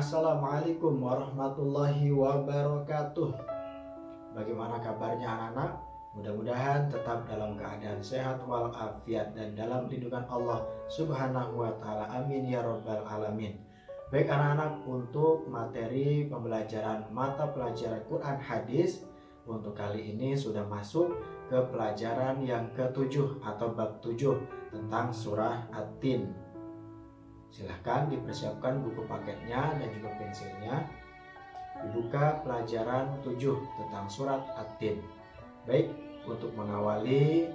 Assalamualaikum warahmatullahi wabarakatuh. Bagaimana kabarnya anak-anak? Mudah-mudahan tetap dalam keadaan sehat walafiat dan dalam lindungan Allah Subhanahu wa Ta'ala. Amin ya Rabbal Alamin. Baik anak-anak, untuk materi pembelajaran mata pelajaran Quran Hadis untuk kali ini sudah masuk ke pelajaran yang ke-7 atau bab 7 tentang surah At-Tin. Silahkan dipersiapkan buku paketnya dan juga pensilnya. Dibuka pelajaran 7 tentang surat At-Tin. Baik, untuk mengawali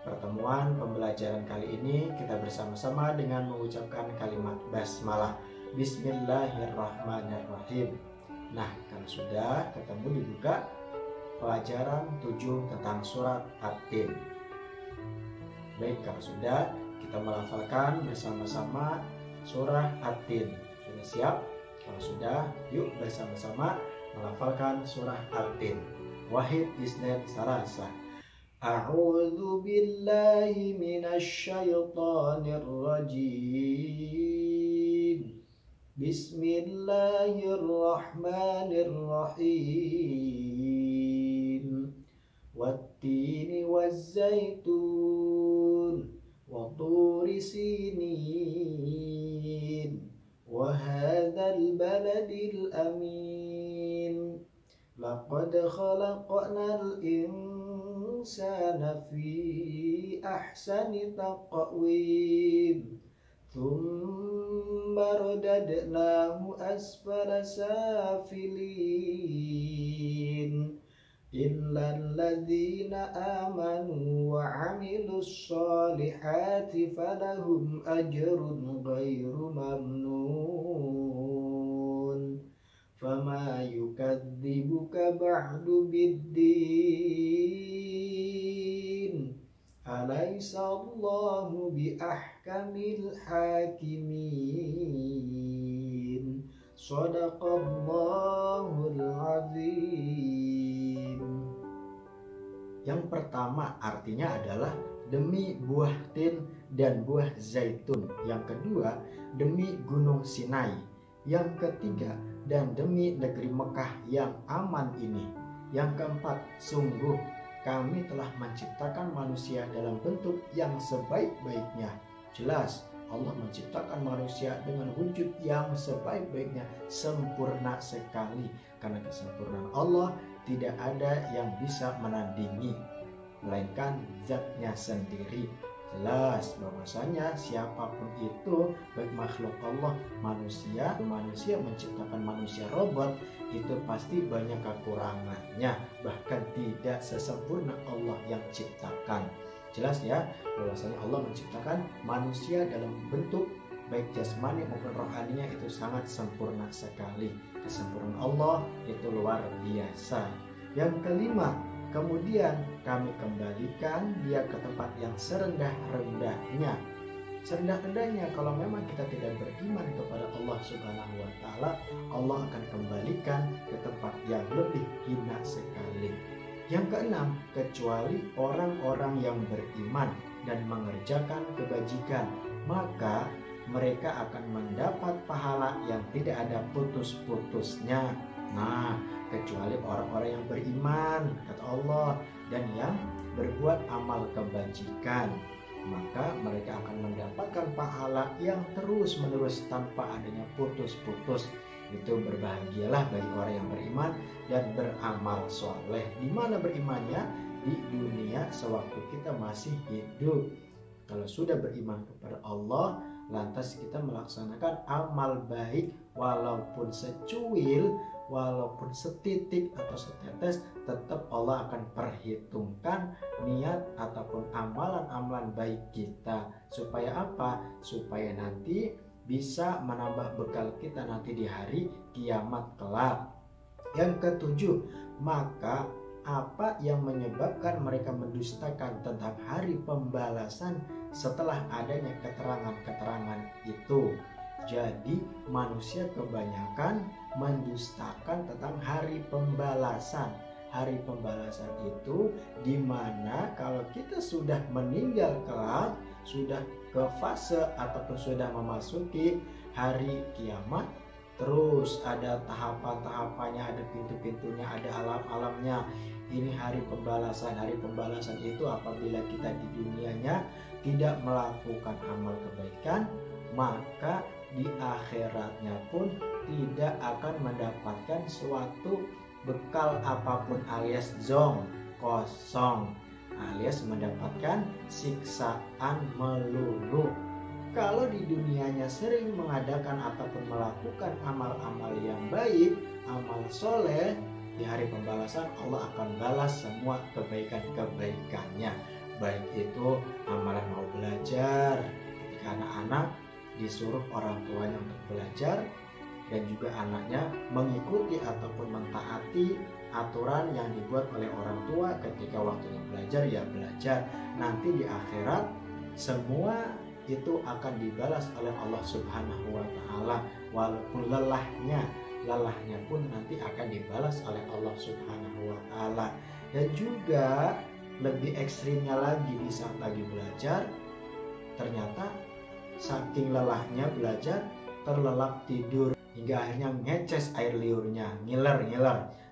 pertemuan pembelajaran kali ini, kita bersama-sama dengan mengucapkan kalimat basmalah. Bismillahirrahmanirrahim. Nah, kalau sudah ketemu, dibuka pelajaran 7 tentang surat At-Tin. Baik, kalau sudah, kita melafalkan bersama-sama surah At-Tin. Sudah siap? Kalau sudah, yuk bersama-sama melafalkan surah At-Tin. Wahid isnen sarasa. A'udzu billahi minasy syaithanir rajim. Bismillahirrahmanirrahim. Wattini wazzaitun wa turi sinin wa hadzal baladil amin. Laqad khalaqnal insana fi ahsani taqwim. Thumma radadnahu asfala safilin. Illal ladzina amanu wa 'amilus sholihati falahum ajrun ghairu mamnun. Fama yukadzibuka ba'du biddin. Alaysa Allahu bi ahkamil hakimin. Shadaqallahul azim. Yang pertama artinya adalah demi buah tin dan buah zaitun. Yang kedua demi gunung Sinai. Yang ketiga dan demi negeri Mekah yang aman ini. Yang keempat, sungguh kami telah menciptakan manusia dalam bentuk yang sebaik-baiknya. Jelas Allah menciptakan manusia dengan wujud yang sebaik-baiknya, sempurna sekali. Karena kesempurnaan Allah tidak ada yang bisa menandingi, melainkan zatnya sendiri. Jelas bahwasanya siapapun itu, baik makhluk Allah, manusia menciptakan manusia robot, itu pasti banyak kekurangannya, bahkan tidak sesempurna Allah yang ciptakan. Jelas ya, bahwasanya Allah menciptakan manusia dalam bentuk baik jasmani maupun rohaninya itu sangat sempurna sekali. Kesempurnaan Allah itu luar biasa. Yang kelima, kemudian kami kembalikan dia ke tempat yang serendah-rendahnya. Serendah-rendahnya kalau memang kita tidak beriman kepada Allah Subhanahu wa Ta'ala, Allah akan kembalikan ke tempat yang lebih hina sekali. Yang keenam, kecuali orang-orang yang beriman dan mengerjakan kebajikan, maka mereka akan mendapat pahala yang tidak ada putus-putusnya. Nah, kecuali orang-orang yang beriman, kata Allah, dan yang berbuat amal kebajikan, maka mereka akan mendapatkan pahala yang terus-menerus tanpa adanya putus-putus. Itu berbahagialah bagi orang yang beriman dan beramal soleh. Di mana berimannya? Di dunia sewaktu kita masih hidup. Kalau sudah beriman kepada Allah, lantas kita melaksanakan amal baik walaupun secuil, walaupun setitik atau setetes, tetap Allah akan perhitungkan niat ataupun amalan-amalan baik kita. Supaya apa? Supaya nanti bisa menambah bekal kita nanti di hari kiamat kelak. Yang ketujuh, maka apa yang menyebabkan mereka mendustakan tentang hari pembalasan setelah adanya keterangan-keterangan itu? Jadi manusia kebanyakan mendustakan tentang hari pembalasan. Hari pembalasan itu dimana kalau kita sudah meninggal kelak, sudah ke fase ataupun sudah memasuki hari kiamat, terus ada tahapan-tahapannya, ada pintu-pintunya, ada alam-alamnya. Ini hari pembalasan. Hari pembalasan itu apabila kita di dunianya tidak melakukan amal kebaikan, maka di akhiratnya pun tidak akan mendapatkan suatu bekal apapun, alias zong, kosong, alias mendapatkan siksaan melulu. Kalau di dunianya sering mengadakan ataupun melakukan amal-amal yang baik, amal soleh, di hari pembalasan Allah akan balas semua kebaikan-kebaikannya. Baik itu amalan mau belajar, ketika anak-anak disuruh orang tuanya untuk belajar, dan juga anaknya mengikuti ataupun mentaati aturan yang dibuat oleh orang tua ketika waktunya belajar, ya belajar. Nanti di akhirat semua itu akan dibalas oleh Allah Subhanahu wa Ta'ala, walaupun lelahnya pun nanti akan dibalas oleh Allah Subhanahu wa Ta'ala. Dan juga lebih ekstrimnya lagi, di saat lagi belajar ternyata saking lelahnya belajar terlelap tidur hingga akhirnya ngeces air liurnya, ngiler.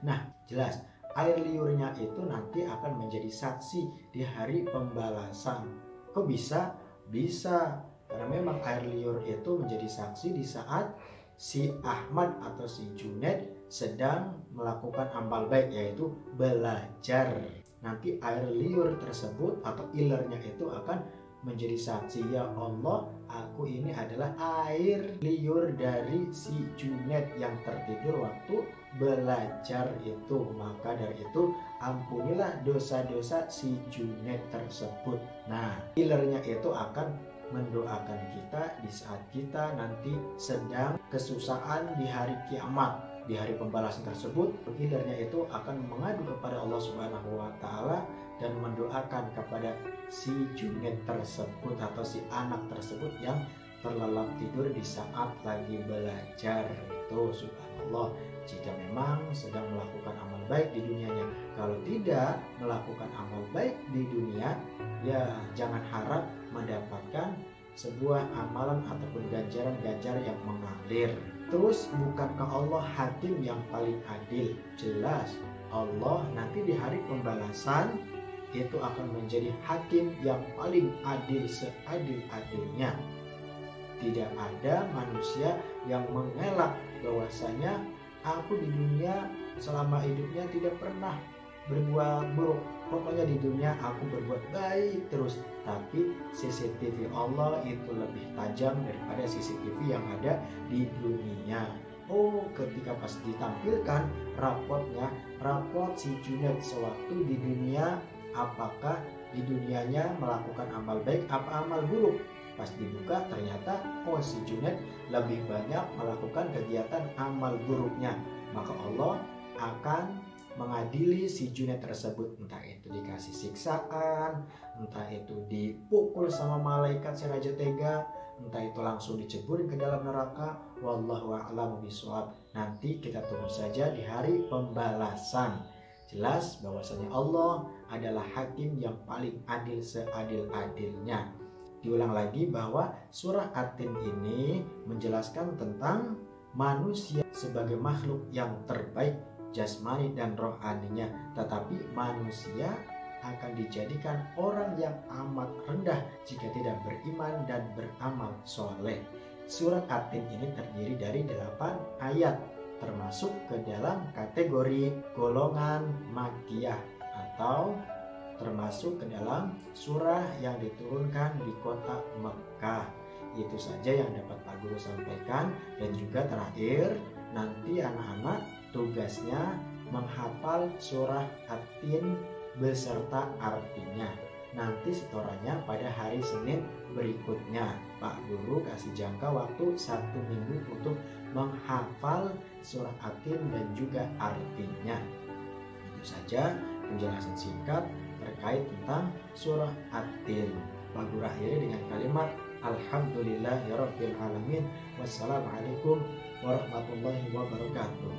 Nah, jelas air liurnya itu nanti akan menjadi saksi di hari pembalasan. Kok bisa? Bisa, karena memang air liur itu menjadi saksi di saat si Ahmad atau si Junaid sedang melakukan amal baik, yaitu belajar. Nanti air liur tersebut atau ilernya itu akan menjadi saksi, ya Allah, aku ini adalah air liur dari si Junaid yang tertidur waktu belajar itu. Maka dari itu ampunilah dosa-dosa si Junaid tersebut. Nah, ilernya itu akan mendoakan kita di saat kita nanti sedang kesusahan di hari kiamat. Di hari pembalasan tersebut, ilernya itu akan mengadu kepada Allah Subhanahu wa Ta'ala dan mendoakan kepada si Junaid tersebut atau si anak tersebut yang terlelap tidur di saat lagi belajar. Itu subhanallah, jika memang sedang melakukan amal baik di dunianya. Kalau tidak melakukan amal baik di dunia, ya jangan harap mendapatkan sebuah amalan ataupun ganjaran-ganjaran yang mengalir. Terus, bukankah Allah hakim yang paling adil? Jelas Allah nanti di hari pembalasan itu akan menjadi hakim yang paling adil, seadil-adilnya. Tidak ada manusia yang mengelak bahwasanya aku di dunia selama hidupnya tidak pernah berbuat buruk, pokoknya di dunia aku berbuat baik terus. Tapi CCTV Allah itu lebih tajam daripada CCTV yang ada di dunia. Oh, ketika pas ditampilkan rapot si Junaid sewaktu di dunia, apakah di dunianya melakukan amal baik apa amal buruk? Pas dibuka ternyata si Junaid lebih banyak melakukan kegiatan amal buruknya. Maka Allah akan mengadili si Junaid tersebut, entah itu dikasih siksaan, entah itu dipukul sama malaikat si raja tega, entah itu langsung diceburin ke dalam neraka. Wallahu a'lam bishawab. Nanti kita tunggu saja di hari pembalasan. Jelas bahwasanya Allah adalah hakim yang paling adil, seadil-adilnya. Diulang lagi bahwa surah At-Tin ini menjelaskan tentang manusia sebagai makhluk yang terbaik jasmani dan rohaninya, tetapi manusia akan dijadikan orang yang amat rendah jika tidak beriman dan beramal soleh. Surat At-Tin ini terdiri dari 8 ayat, termasuk ke dalam kategori golongan Makkiyah atau termasuk ke dalam surah yang diturunkan di kota Mekah. Itu saja yang dapat Pak Guru sampaikan. Dan juga terakhir, nanti anak-anak tugasnya menghafal surah At-Tin beserta artinya. Nanti setorannya pada hari Senin berikutnya. Pak Guru kasih jangka waktu 1 minggu untuk menghafal surah At-Tin dan juga artinya. Itu saja penjelasan singkat terkait tentang surah At-Tin. Pak Guru akhiri dengan kalimat Alhamdulillahirabbil alamin. Wassalamualaikum warahmatullahi wabarakatuh.